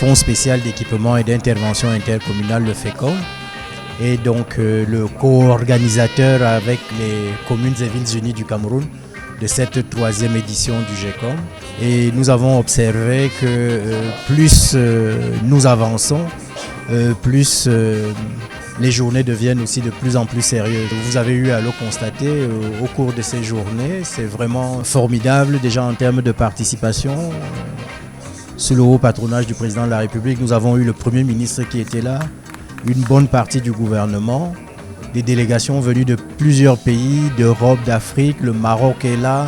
Fonds spécial d'équipement et d'intervention intercommunale, le FECOM, et donc le co-organisateur avec les communes et villes unies du Cameroun de cette troisième édition du GECOM. Et nous avons observé que plus nous avançons, plus les journées deviennent aussi de plus en plus sérieuses. Vous avez eu à le constater au cours de ces journées, c'est vraiment formidable déjà en termes de participation. Sous le haut patronage du président de la République, nous avons eu le Premier ministre qui était là, une bonne partie du gouvernement, des délégations venues de plusieurs pays, d'Europe, d'Afrique, le Maroc est là,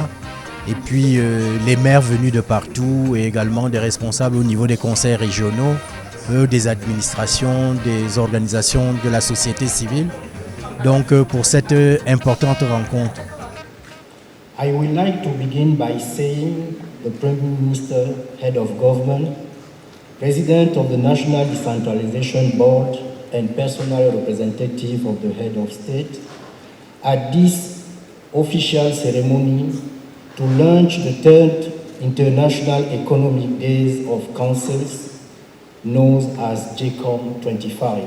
et puis les maires venus de partout et également des responsables au niveau des conseils régionaux, des administrations, des organisations de la société civile. Donc pour cette importante rencontre. I would like to begin by saying the Prime Minister, Head of Government, President of the National Decentralization Board and personal representative of the Head of State, at this official ceremony to launch the third International Economic Days of Councils, known as GECOM 25.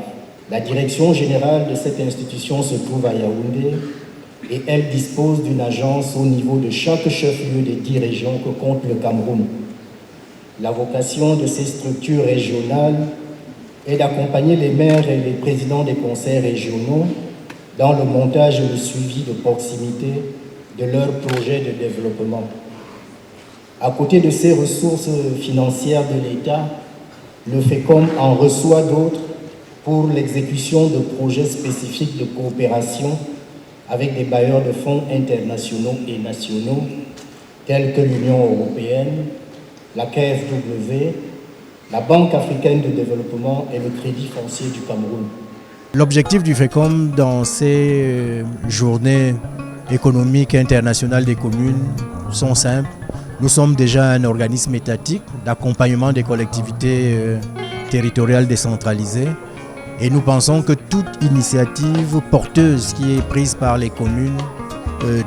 La direction générale de cette institution se trouve à Yaoundé et elle dispose d'une agence au niveau de chaque chef-lieu des 10 régions que compte le Cameroun. La vocation de ces structures régionales est d'accompagner les maires et les présidents des conseils régionaux dans le montage et le suivi de proximité de leurs projets de développement. À côté de ces ressources financières de l'État, le FECOM en reçoit d'autres pour l'exécution de projets spécifiques de coopération avec des bailleurs de fonds internationaux et nationaux tels que l'Union européenne, la KfW, la Banque africaine de développement et le Crédit foncier du Cameroun. L'objectif du FECOM dans ces journées économiques internationales des communes sont simples. Nous sommes déjà un organisme étatique d'accompagnement des collectivités territoriales décentralisées et nous pensons que toute initiative porteuse qui est prise par les communes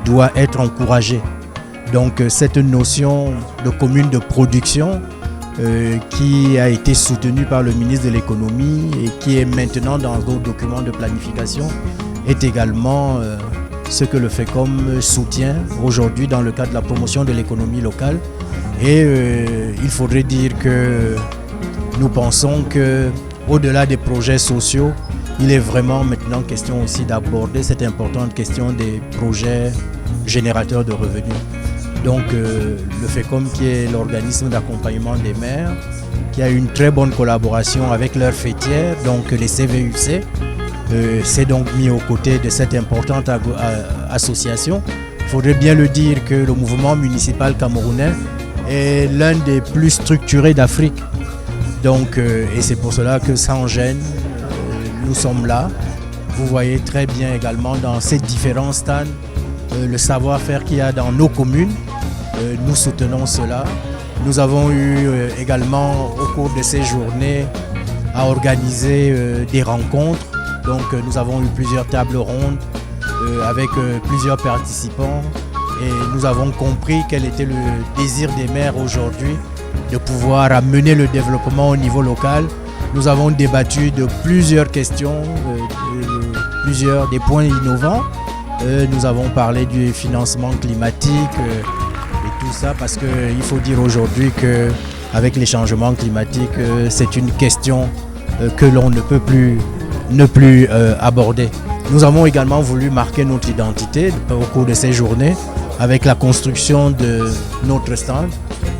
doit être encouragée. Donc cette notion de commune de production qui a été soutenue par le ministre de l'économie et qui est maintenant dans nos documents de planification est également ce que le FECOM soutient aujourd'hui dans le cadre de la promotion de l'économie locale. Et il faudrait dire que nous pensons qu'au-delà des projets sociaux, il est vraiment maintenant question aussi d'aborder cette importante question des projets générateurs de revenus. Donc le FECOM qui est l'organisme d'accompagnement des maires, qui a une très bonne collaboration avec leurs fêtières, donc les CVUC, s'est donc mis aux côtés de cette importante association. Il faudrait bien le dire que le mouvement municipal camerounais est l'un des plus structurés d'Afrique. Donc, et c'est pour cela que sans gêne, nous sommes là. Vous voyez très bien également dans ces différents stades le savoir-faire qu'il y a dans nos communes. Nous soutenons cela. Nous avons eu également au cours de ces journées à organiser des rencontres. Donc nous avons eu plusieurs tables rondes avec plusieurs participants et nous avons compris quel était le désir des maires aujourd'hui de pouvoir amener le développement au niveau local. Nous avons débattu de plusieurs questions, des points innovants. Nous avons parlé du financement climatique et tout ça parce qu'il faut dire aujourd'hui qu'avec les changements climatiques, c'est une question que l'on ne peut plus aborder. Nous avons également voulu marquer notre identité au cours de ces journées avec la construction de notre stand.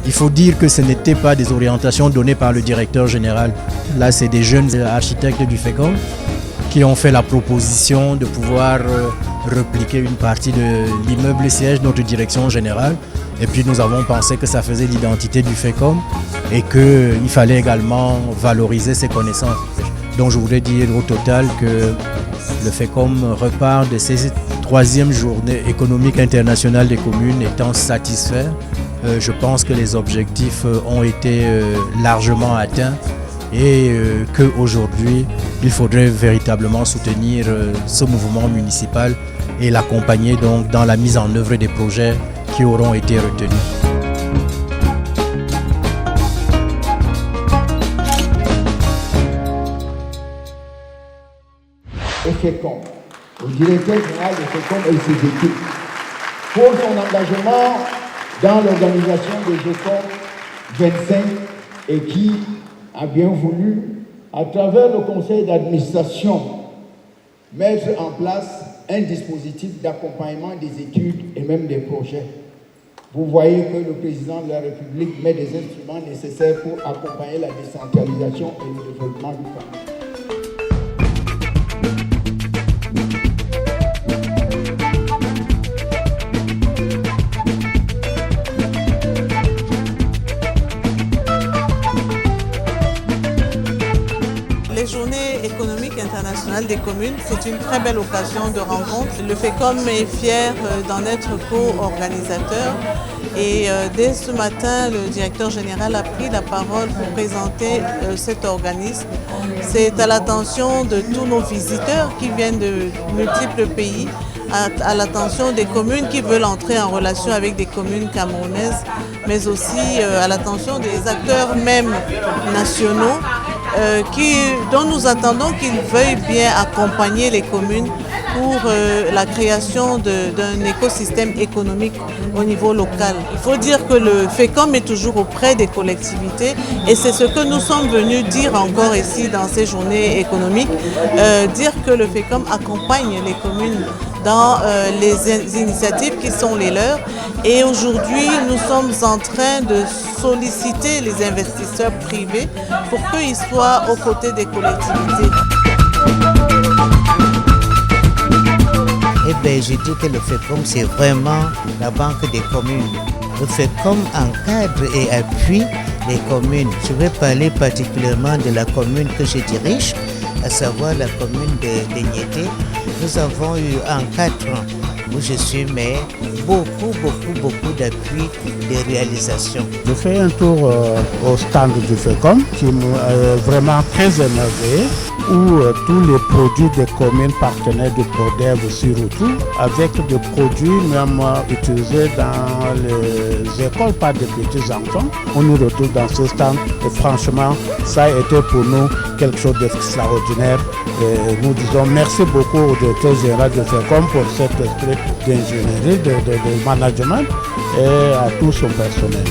Il faut dire que ce n'étaient pas des orientations données par le directeur général. Là, c'est des jeunes architectes du FECOM qui ont fait la proposition de pouvoir repliquer une partie de l'immeuble siège de notre direction générale. Et puis nous avons pensé que ça faisait l'identité du FECOM et qu'il fallait également valoriser ses connaissances. Donc je voudrais dire au total que le FECOM repart de ces troisième journée économique internationale des communes étant satisfait. Je pense que les objectifs ont été largement atteints et qu'aujourd'hui, il faudrait véritablement soutenir ce mouvement municipal et l'accompagner donc dans la mise en œuvre des projets qui auront été retenus. FECOM, au directeur général de FECOM et ses équipes, pour son engagement dans l'organisation des GECOM 25 et qui a bien voulu, à travers le conseil d'administration, mettre en place un dispositif d'accompagnement des études et même des projets. Vous voyez que le président de la République met des instruments nécessaires pour accompagner la décentralisation et le développement du pays. Les journées économiques internationales des communes, c'est une très belle occasion de rencontre. Le FECOM est fier d'en être co-organisateur et dès ce matin, le directeur général a pris la parole pour présenter cet organisme. C'est à l'attention de tous nos visiteurs qui viennent de multiples pays, à l'attention des communes qui veulent entrer en relation avec des communes camerounaises, mais aussi à l'attention des acteurs même nationaux dont nous attendons qu'ils veuillent bien accompagner les communes pour la création d'un écosystème économique au niveau local. Il faut dire que le FECOM est toujours auprès des collectivités et c'est ce que nous sommes venus dire encore ici dans ces journées économiques, dire que le FECOM accompagne les communes dans les initiatives qui sont les leurs. Et aujourd'hui, nous sommes en train de solliciter les investisseurs privés pour qu'ils soient aux côtés des collectivités. Eh bien, je dis que le FECOM, c'est vraiment la banque des communes. Le FECOM encadre et appuie les communes. Je vais parler particulièrement de la commune que je dirige, à savoir la commune de Niété. Nous avons eu en 4 ans où je suis maire, beaucoup d'appui, de réalisations. Je fais un tour au stand du FECOM qui m'a vraiment très émerveillé, où tous les produits des communes partenaires du PRODEV s'y retrouvent, avec des produits même utilisés dans les écoles par des petits enfants. On nous retrouve dans ce stand et franchement, ça a été pour nous quelque chose d'extraordinaire. Et nous disons merci beaucoup au directeur général du FECOM pour cet esprit d'ingénierie, de management et à tout son personnel.